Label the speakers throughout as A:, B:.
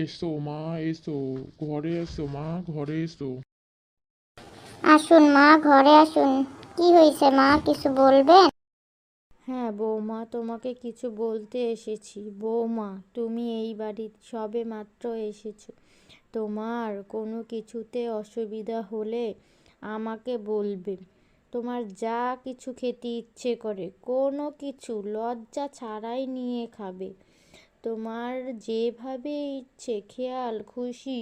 A: এসো মা, এসো। ঘরে এসো মা, ঘরে এসো।
B: আসুন মা, ঘরে আসুন। কি হয়েছে মা, কিছু বলবেন?
C: হ্যাঁ বৌমা, তোমাকে কিছু বলতে এসেছি। বৌমা, তুমি এই বাড়ি সবে মাত্র এসেছো। তোমার কোনো কিছুতে অসুবিধা হলে আমাকে বলবে। তোমার যা কিছু খেতে ইচ্ছে করে কোনো কিছু লজ্জা ছাড়াই নিয়ে খাবে। তোমার যেভাবে ইচ্ছে খেয়াল খুশি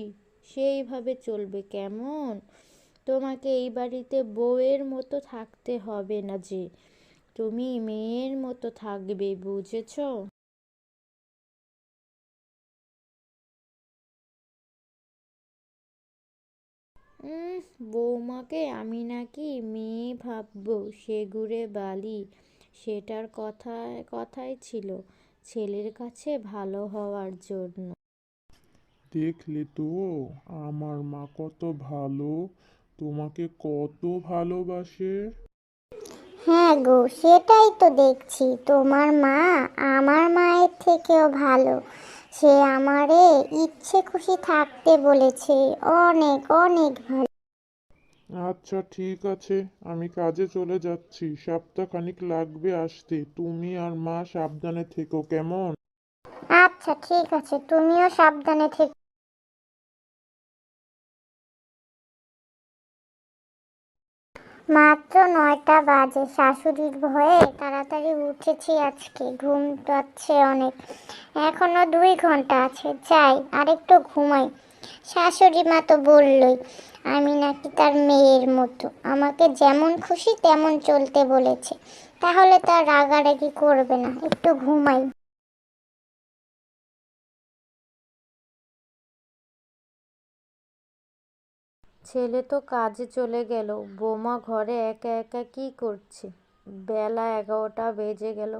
C: সেইভাবে চলবে, কেমন? তোমাকে এই বাড়িতে বউয়ের মতো থাকতে হবে না, যে তুমি মেয়ের মতো থাকবে, বুঝেছো? উম, বৌমাকে আমি নাকি মেয়ে ভাববো? সেগুড়ে বালি। সেটার কথাই ছিল ছেলের কাছে ভালো হওয়ার জন্য।
A: দেখলে তো আমার মা কত ভালো, তোমাকে কত ভালোবাসে।
B: হ্যাঁ গো, সেটাই তো দেখছি। তোমার মা আমার মায়ের থেকেও ভালো। সে আমারে ইচ্ছে খুশি থাকতে বলেছে। অনেক অনেক ভালো।
A: আচ্ছা ঠিক আছে, আমি কাজে চলে যাচ্ছি, সপ্তাহখানিক লাগবে আসতে। তুমি আর মা সাবধানে থেকো, কেমন?
B: আচ্ছা ঠিক আছে, তুমিও সাবধানে থেকো। মাত্র 9টা বাজে, শাশুড়ির ভয়ে তাড়াতাড়ি উঠেছি আজকে। ঘুম পাচ্ছে অনেক। এখনো 2 ঘন্টা আছে, যাই আরেকটু ঘুমাই। শাশুড়ি মা তো বললই আমি নাকি তার মেয়ের মতো, আমাকে যেমন খুশি তেমন চলতে বলেছে। তাহলে তার রাগারাগি করবে না, একটু ঘুমাই।
C: ছেলে তো কাজে চলে গেল, বৌমা ঘরে একা একা কি করছে? বেলা 11টা বেজে গেল।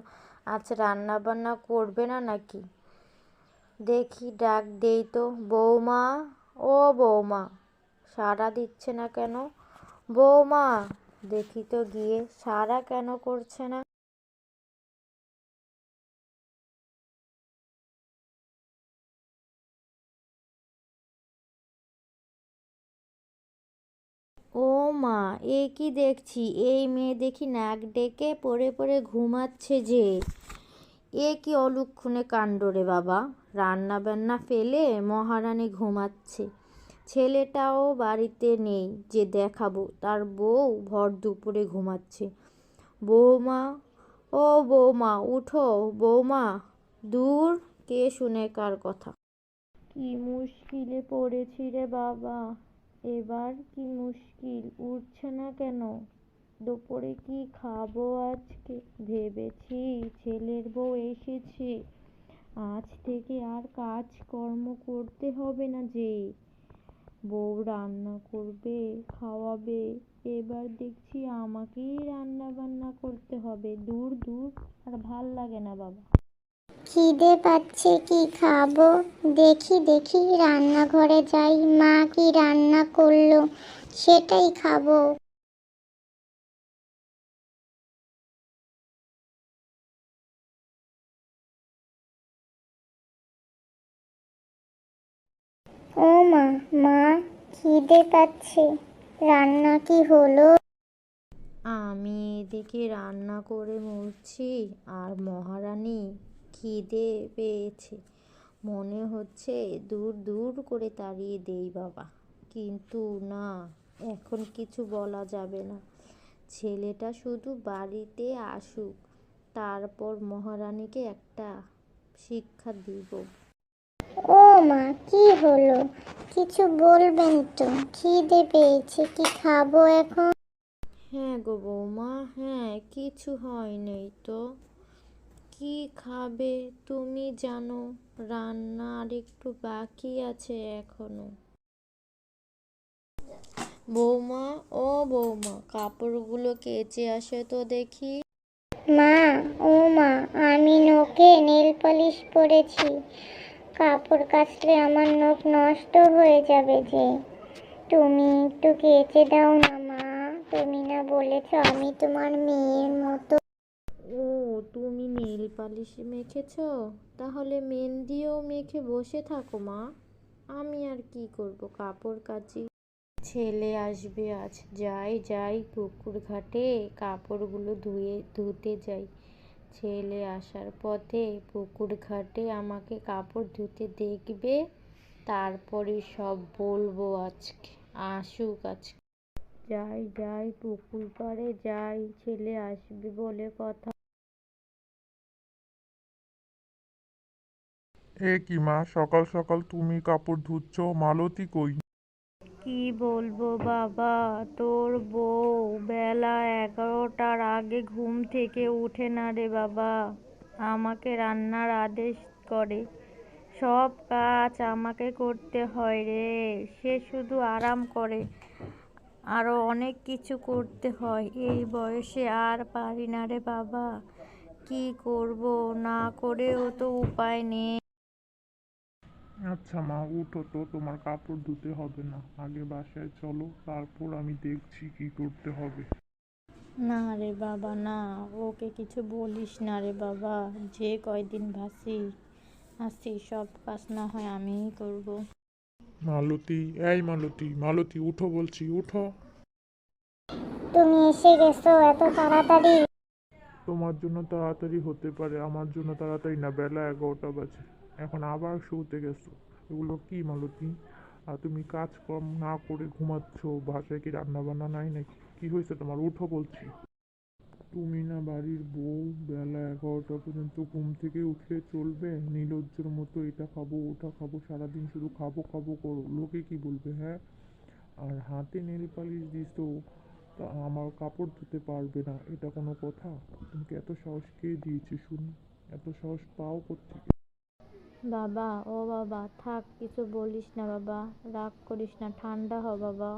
C: আজ রান্না বান্না করবে না নাকি? দেখি ডাক দেই তো। বৌমা, ও বৌমা, সাড়া দিচ্ছে না কেন? বৌমা, দেখি তো গিয়ে, সাড়া কেন করছে না? ও মা, এ কি দেখছি? এই মেয়ে দেখি নাক ডেকে পড়ে পড়ে ঘুমাচ্ছে যে। এ কি অলুক্ষণে কাণ্ড রে বাবা! রান্না বান্না ফেলে মহারানী ঘুমাচ্ছে। ছেলেটাও বাড়িতে নেই যে দেখাবো, তার বউ ভর দুপুরে ঘুমাচ্ছে। বৌমা, ও বৌমা উঠো। বৌমা, দূর, কে শুনে কার কথা! কি মুশকিলে পড়েছি রে বাবা! এবার কি মুশকিল! উঠছে না কেন? দুপুরে কি খাবো আজকে? ভেবেছি ছেলের বউ এসেছে, আজ থেকে আর কাজকর্ম করতে হবে না, যে বউ রান্না করবে খাওয়াবে। এবার দেখছি আমাকেই রান্না বান্না করতে হবে। দূর দূর, আর ভাল লাগে না বাবা।
B: খিদে পাচ্ছে, কি খাবো? দেখি দেখি রান্নাঘরে যাই, মা কি রান্না করলো সেটাই খাবো। ও মা, মা, খিদে পাচ্ছে, রান্না কি হলো?
C: আমি এদিকে রান্না করে মরছি, আর মহারানী খিদে পেয়েছে। মনে হচ্ছে দূর দূর করে তাড়িয়ে দেই বাবা, কিন্তু না, এখন কিছু বলা যাবে না। ছেলেটা শুধু বাড়িতে আসুক, তারপর মহারানীকে একটা শিক্ষা দিব।
B: ও মা, কি হলো? কিছু বলবেন তো? খিদে পেয়েছে, কি খাবো এখন?
C: হ্যাঁ গো বৌমা, হ্যাঁ, কিছু হয়নি তো। কি খাবে তুমি জানো? রান্না আর একটু বাকি আছে এখনো। বৌমা, ও বৌমা, কাপড়গুলো কেচে আসে তো দেখি।
B: মা, ও মা, আমি নখে নেল পালিশ পরেছি। কাপড় কাচলে আমার নখ নষ্ট হয়ে যাবে যে। তুমি একটু কেচে দাও না মা। তুমি না বলেছো আমি তোমার মেয়ের মতো?
C: ও, তুমি নেল পালিশ মেখেছো? তাহলে মেহেন্দিও মেখে বসে থাকো মা। আমি আর কি করব, কাপড় কাচি। ছেলে আসবে আজ, যাই যাই পুকুর ঘাটে কাপড়গুলো ধুতে যাই। ছেলে আসার পথে পুকুর ঘাটে আমাকে কাপড় ধুতে দেখবে, তারপরে সব বলবো আজকে। আসুক আজকে। যাই যাই পুকুর পাড়ে যাই, ছেলে আসবে বলে কথা।
A: এ কি মা, সকাল সকাল তুমি কাপড় ধুচ্ছ? মালতী কই?
C: কি বলবো বাবা, তোর বউ বেলা 11টার আগে ঘুম থেকে ওঠে না রে বাবা। আমাকে রান্নার আদেশ করে, সব কাজ আমাকে করতে হয় রে। সে শুধু আরাম করে, আরো অনেক কিছু করতে হয়। এই বয়সে আর পারি না রে বাবা। কি করব, না করেও তো উপায় নেই।
A: আচ্ছা মা, উঠো তো, তোমার কাপড় ধুতে হবে না। আগে বাসায় চলো, তারপর আমি দেখছি কি করতে হবে।
C: না রে বাবা না, ওকে কিছু বলিস না রে বাবা। যে কয়দিন আসি সব কাজ না হয় আমিই করব।
A: মালতী, এই মালতী, মালতী উঠো বলছি, উঠো।
B: তুমি এসে গেছো এত তাড়াতাড়ি?
A: তোমার জন্য তাড়াতাড়ি হতে পারে, আমার জন্য তাড়াতাড়ি না। বেলা 11টা বাজে, এখন আবার শুতে গেছো। এগুলো কি মালতী? আর তুমি কাজ কম না করে ঘুমাচ্ছ? বাসায় কি রান্না বান্না নাই নাকি? কি হয়েছে তোমার? উঠো বলছি। তুমি না বাড়ির বউ, বেলা 11টা পর্যন্ত ঘুম থেকে উঠলে চলবে? নির্লজ্জের মতো এটা খাবো ওটা খাবো, সারাদিন শুধু খাবো খাবো করো। লোকে কি বলবে, হ্যাঁ? আর হাতে নেল পালিশ দিছো, তা আমার কাপড় ধুতে পারবে না, এটা কোনো কথা? তোমাকে এত সাহস কে দিয়েছে শুনি? এত সাহস পাও কোত্থেকে?
C: বাবা, ও বাবা, থাক কিছু বলিস না বাবা, রাগ করিস না, ঠান্ডা হ বাবা।